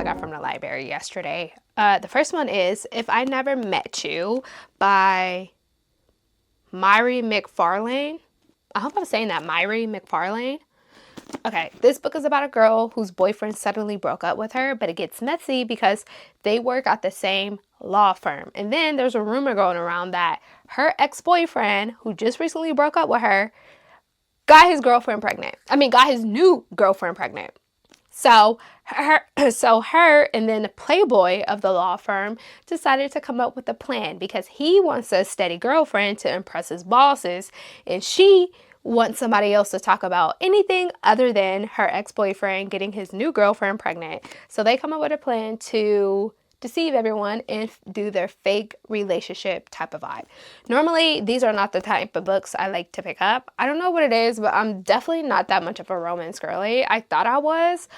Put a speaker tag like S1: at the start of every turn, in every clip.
S1: I got from the library yesterday. The first one is If I Never Met You by Myri McFarlane. I hope I'm saying that, Myri McFarlane. Okay, this book is about a girl whose boyfriend suddenly broke up with her, but it gets messy because they work at the same law firm. And then there's a rumor going around that her ex-boyfriend, who just recently broke up with her, got his new girlfriend pregnant. So her and then the playboy of the law firm decided to come up with a plan because he wants a steady girlfriend to impress his bosses, and she wants somebody else to talk about anything other than her ex-boyfriend getting his new girlfriend pregnant. So they come up with a plan to deceive everyone and do their fake relationship type of vibe. Normally, these are not the type of books I like to pick up. I don't know what it is, but I'm definitely not that much of a romance girly. I thought I was,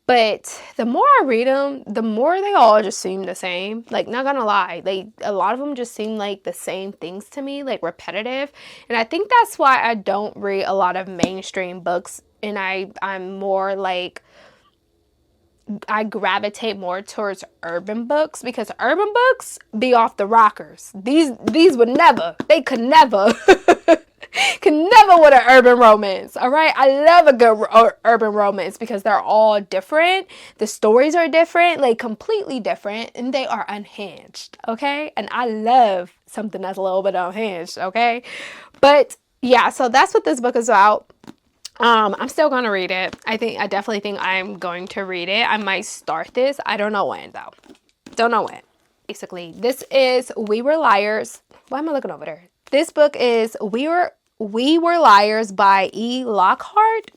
S1: but the more I read them, the more they all just seem the same. Like, not gonna lie, a lot of them just seem like the same things to me, like repetitive. And I think that's why I don't read a lot of mainstream books, and I'm more like, I gravitate more towards urban books, because urban books be off the rockers. These would never, they could never could never with an urban romance. All right, I love a good urban romance because they're all different. The stories are different, like completely different, and they are unhinged. Okay, and I love something that's a little bit unhinged. Okay, but yeah, so that's what this book is about. I'm still gonna read it. I definitely think I'm going to read it. I might start this. I don't know when though. Don't know when. Basically, this is We Were Liars. Why am I looking over there? This book is We Were Liars by E. Lockhart.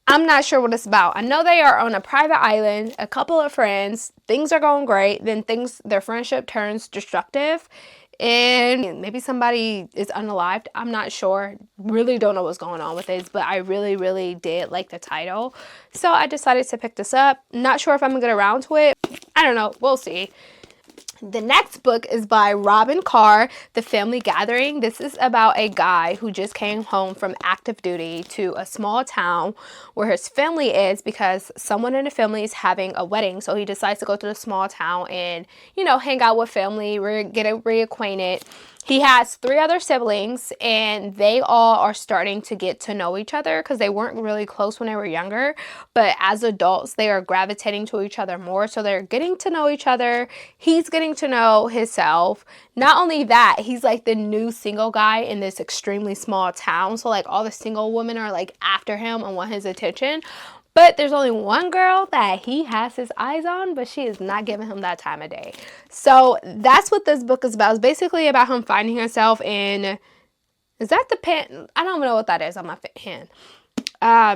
S1: I'm not sure what it's about. I know they are on a private island, a couple of friends. Things are going great. Then their friendship turns destructive. And maybe somebody is unalived. I'm not sure. Really don't know what's going on with this, but I really, really did like the title. So I decided to pick this up. Not sure if I'm going to get around to it. I don't know. We'll see. The next book is by Robin Carr, The Family Gathering. This is about a guy who just came home from active duty to a small town where his family is because someone in the family is having a wedding. So he decides to go to the small town and, hang out with family, get reacquainted. He has 3 other siblings, and they all are starting to get to know each other because they weren't really close when they were younger. But as adults, they are gravitating to each other more. So they're getting to know each other. He's getting to know himself. Not only that, he's like the new single guy in this extremely small town. So like all the single women are like after him and want his attention. But there's only one girl that he has his eyes on, but she is not giving him that time of day. So that's what this book is about. It's basically about him finding himself in, is that the pen? I don't know what that is on my hand.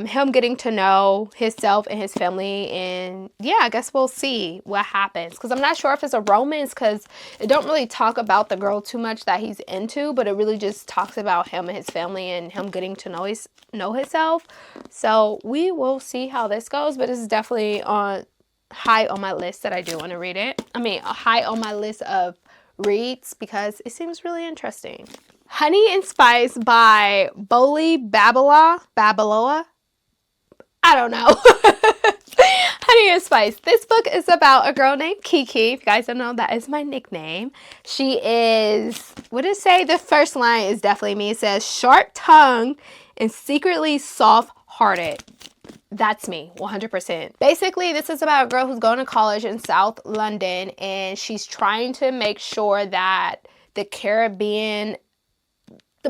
S1: Him getting to know himself and his family, and yeah, I guess we'll see what happens, because I'm not sure if it's a romance, because it don't really talk about the girl too much that he's into, but it really just talks about him and his family and him getting to know himself. So we will see how this goes, but this is definitely high on my list that I do want to read it. High on my list of reads because it seems really interesting. Honey and Spice by Boli Babaloa. I don't know. Honey and Spice. This book is about a girl named Kiki. If you guys don't know, that is my nickname. She is, what does it say? The first line is definitely me. It says, sharp tongue and secretly soft-hearted. That's me, 100%. Basically, this is about a girl who's going to college in South London, and she's trying to make sure that the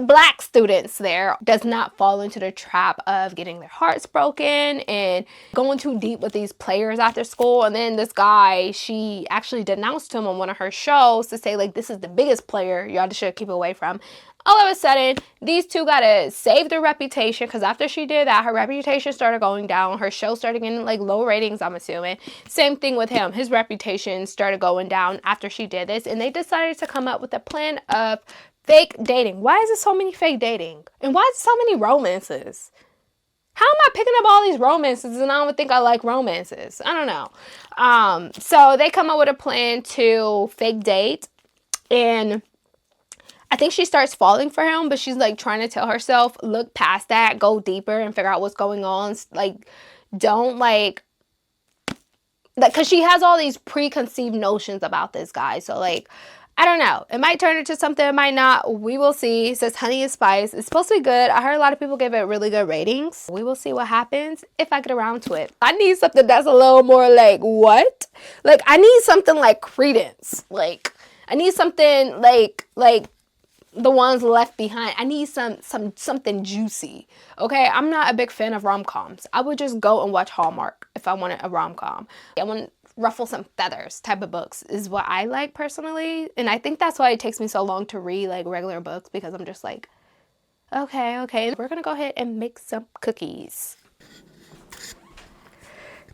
S1: Black students there does not fall into the trap of getting their hearts broken and going too deep with these players after school. And then this guy, she actually denounced him on one of her shows to say, like, this is the biggest player y'all should keep away from. All of a sudden, these two gotta save their reputation, because after she did that, her reputation started going down. Her show started getting like low ratings, I'm assuming. Same thing with him. His reputation started going down after she did this, and they decided to come up with a plan of fake dating. Why is there so many fake dating? And why is there so many romances? How am I picking up all these romances and I don't think I like romances? I don't know. So they come up with a plan to fake date, and I think she starts falling for him, but she's like trying to tell herself, look past that, go deeper and figure out what's going on. Like, don't like because she has all these preconceived notions about this guy. So like, I don't know. It might turn into something, it might not. We will see. It says Honey and Spice. It's supposed to be good. I heard a lot of people give it really good ratings. We will see what happens if I get around to it. I need something that's a little more like, what? Like, I need something like Credence. Like, I need something like the ones left behind. I need something juicy. Okay, I'm not a big fan of rom-coms. I would just go and watch Hallmark if I wanted a rom-com. I want ruffle some feathers type of books is what I like personally, and I think that's why it takes me so long to read like regular books, because I'm just like, okay, we're gonna go ahead and make some cookies.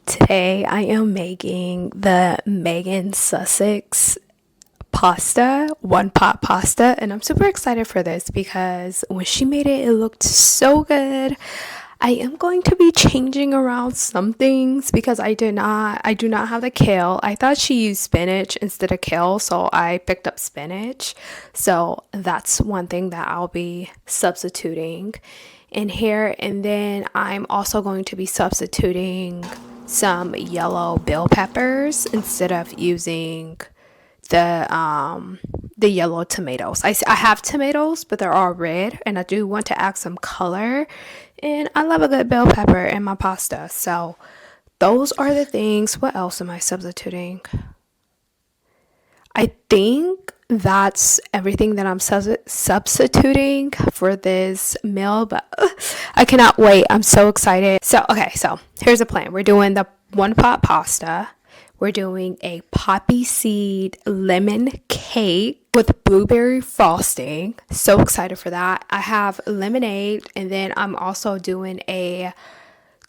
S1: Today I am making the Megan Sussex pasta, one pot pasta, and I'm super excited for this because when she made it, it looked so good. I am going to be changing around some things because I do not have the kale. I thought she used spinach instead of kale, so I picked up spinach. So that's one thing that I'll be substituting in here. And then I'm also going to be substituting some yellow bell peppers instead of using the yellow tomatoes. I have tomatoes, but they're all red, and I do want to add some color, and I love a good bell pepper in my pasta. So those are the things. What else am I substituting? I think that's everything that I'm substituting for this meal, but I cannot wait. I'm so excited. So here's the plan. We're doing the one pot pasta. We're doing a poppy seed lemon cake with blueberry frosting. So excited for that. I have lemonade, and then I'm also doing a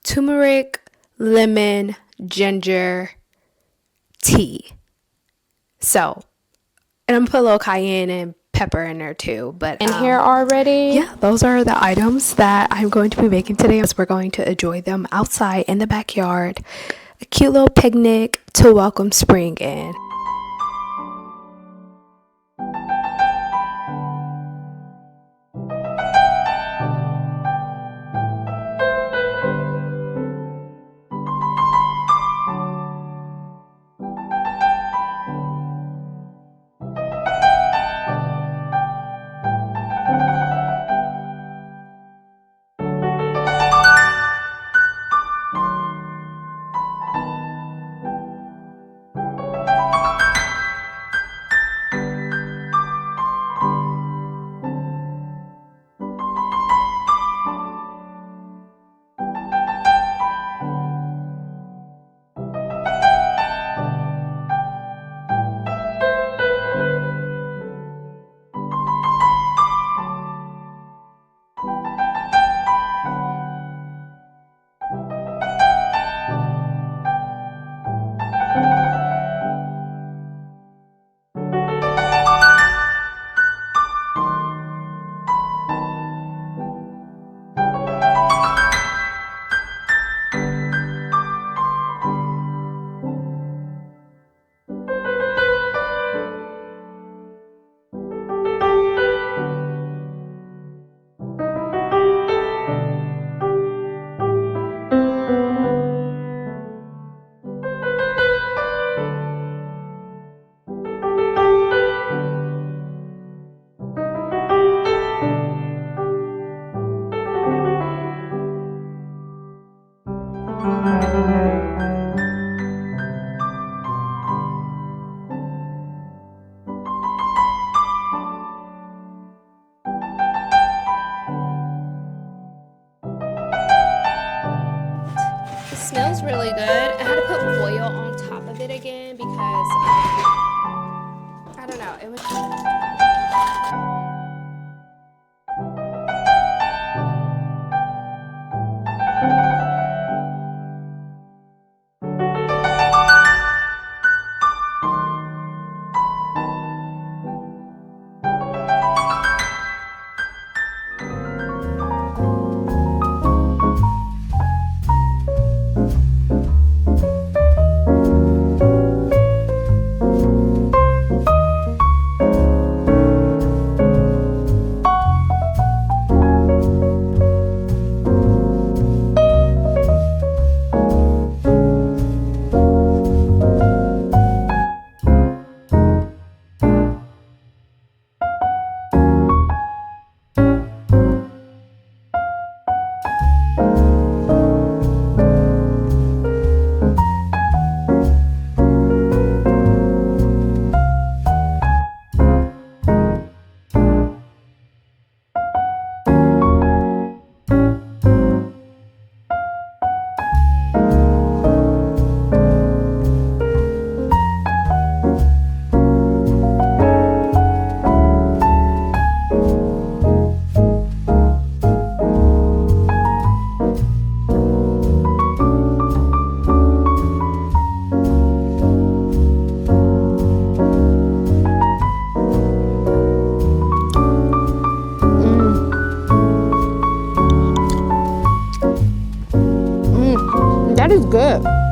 S1: turmeric lemon ginger tea. So, and I'm gonna put a little cayenne and pepper in there too. But in here already, yeah, those are the items that I'm going to be making today. We're going to enjoy them outside in the backyard. A cute little picnic to welcome spring in. It smells really good. I had to put foil on top of it again because I don't know, it was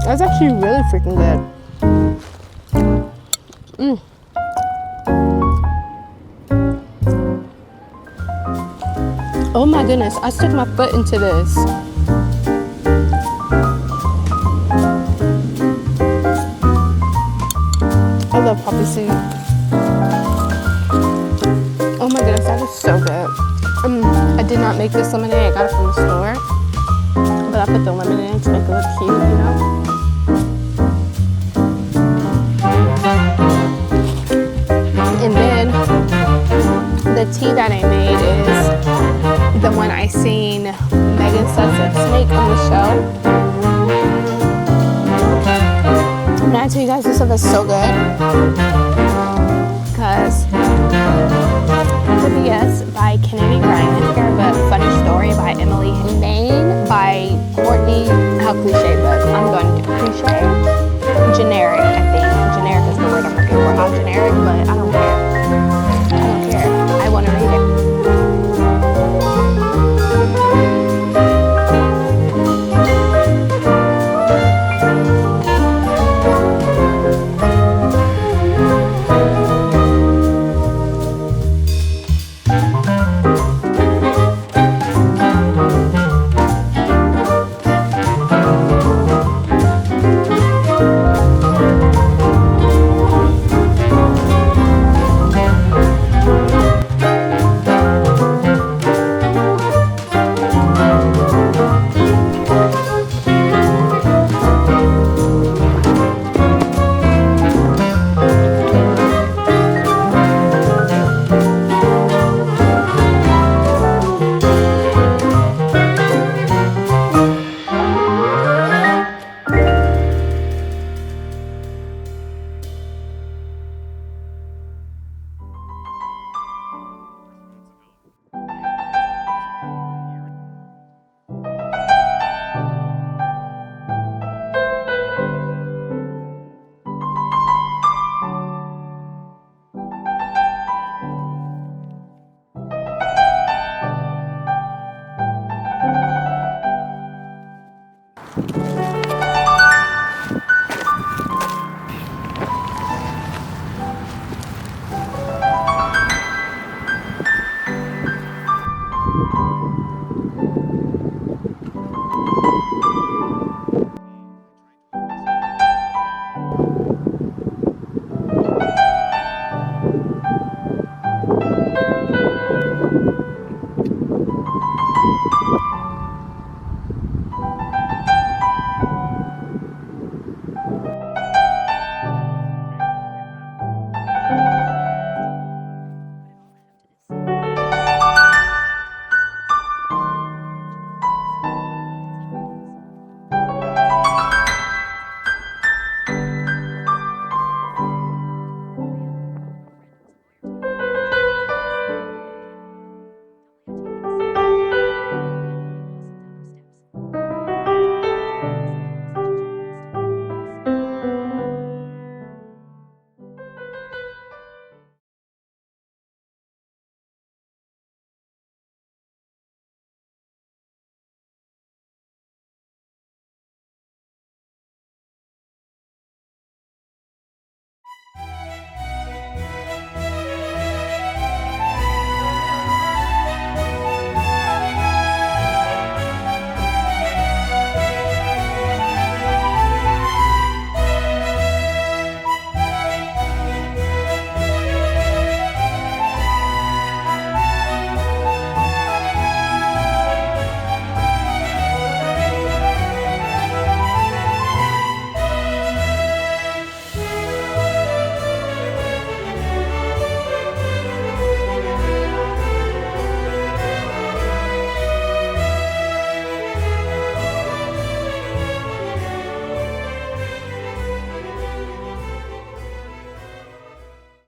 S1: That's actually really freaking good. Oh my goodness, I stuck my foot into this. I love poppy seed. Oh my goodness, that is so good. I did not make this lemonade, I got it from the store. But I put the lemon in to make it look cute, you know? And then the tea that I made is the one I seen Megan Sussets make on the show. And I tell you guys, this stuff is so good. Because WBS by Kennedy Ryan, but Funny Story by Emily Hindane by Courtney, how cliche, but I'm going to cliche, generic.